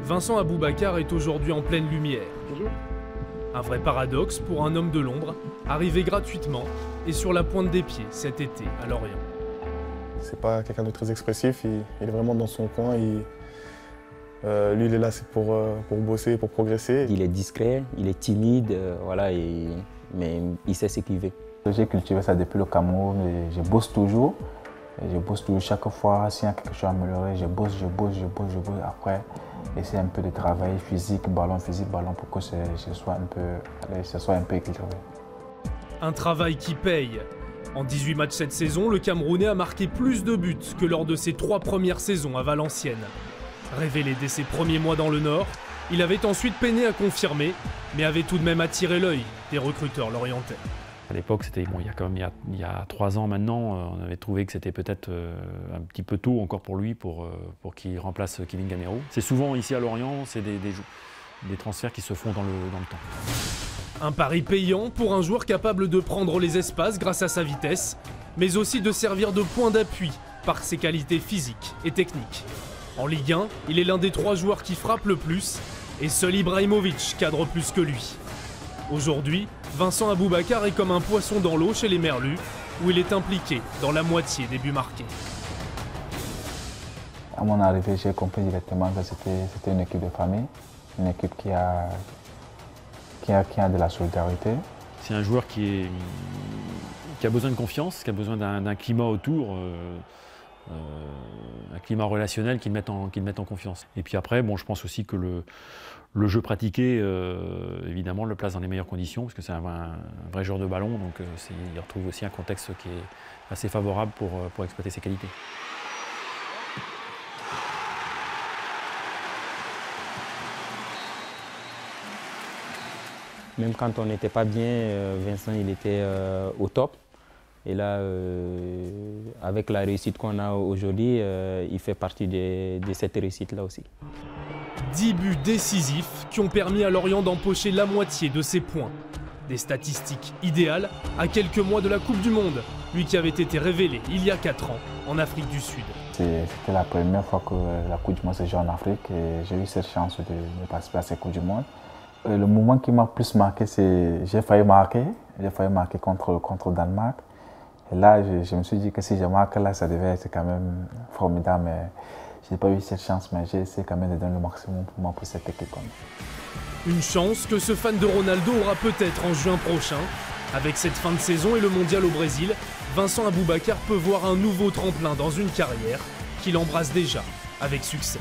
Vincent Aboubakar est aujourd'hui en pleine lumière. Un vrai paradoxe pour un homme de l'ombre, arrivé gratuitement et sur la pointe des pieds cet été à Lorient. C'est pas quelqu'un de très expressif, il est vraiment dans son coin. Lui, il est là, c'est pour bosser, pour progresser. Il est discret, il est timide, voilà, mais il sait ce qu'il veut. J'ai cultivé ça depuis le Cameroun et je bosse toujours. Et je bosse toujours chaque fois, s'il y a quelque chose à améliorer, je bosse. Après, essayer un peu de travail physique, ballon, pour que ce soit un peu équilibré. Un travail qui paye. En 18 matchs cette saison, le Camerounais a marqué plus de buts que lors de ses 3 premières saisons à Valenciennes. Révélé dès ses premiers mois dans le Nord, il avait ensuite peiné à confirmer, mais avait tout de même attiré l'œil des recruteurs lorientais. À l'époque, c'était bon, il y a 3 ans maintenant, on avait trouvé que c'était peut-être un petit peu tôt encore pour lui pour qu'il remplace Kevin Gamero. C'est souvent ici à Lorient, c'est des transferts qui se font dans le temps. Un pari payant pour un joueur capable de prendre les espaces grâce à sa vitesse, mais aussi de servir de point d'appui par ses qualités physiques et techniques. En Ligue 1, il est l'un des 3 joueurs qui frappent le plus, et seul Ibrahimovic cadre plus que lui. Aujourd'hui, Vincent Aboubakar est comme un poisson dans l'eau chez les Merlus, où il est impliqué dans la moitié des buts marqués. À mon arrivée, j'ai compris directement que c'était une équipe de famille, une équipe qui a de la solidarité. C'est un joueur qui a besoin de confiance, qui a besoin d'un climat autour, un climat relationnel qui le mette en confiance. Et puis après, bon, je pense aussi que le jeu pratiqué, évidemment, le place dans les meilleures conditions, parce que c'est un vrai joueur de ballon, donc il retrouve aussi un contexte qui est assez favorable pour exploiter ses qualités. Même quand on n'était pas bien, Vincent il était au top. Et là, avec la réussite qu'on a aujourd'hui, il fait partie de cette réussite-là aussi. 10 buts décisifs qui ont permis à Lorient d'empocher la moitié de ses points. Des statistiques idéales à quelques mois de la Coupe du Monde, lui qui avait été révélé il y a 4 ans en Afrique du Sud. C'était la première fois que la Coupe du Monde se joue en Afrique et j'ai eu cette chance de participer à cette Coupe du Monde. Le moment qui m'a plus marqué, c'est j'ai failli marquer contre le Danemark. Et là, je me suis dit que si je marque là, ça devait être quand même formidable. Mais je n'ai pas eu cette chance, mais j'ai essayé quand même de donner le maximum pour cette équipe. Une chance que ce fan de Ronaldo aura peut-être en juin prochain. Avec cette fin de saison et le mondial au Brésil, Vincent Aboubakar peut voir un nouveau tremplin dans une carrière qu'il embrasse déjà avec succès.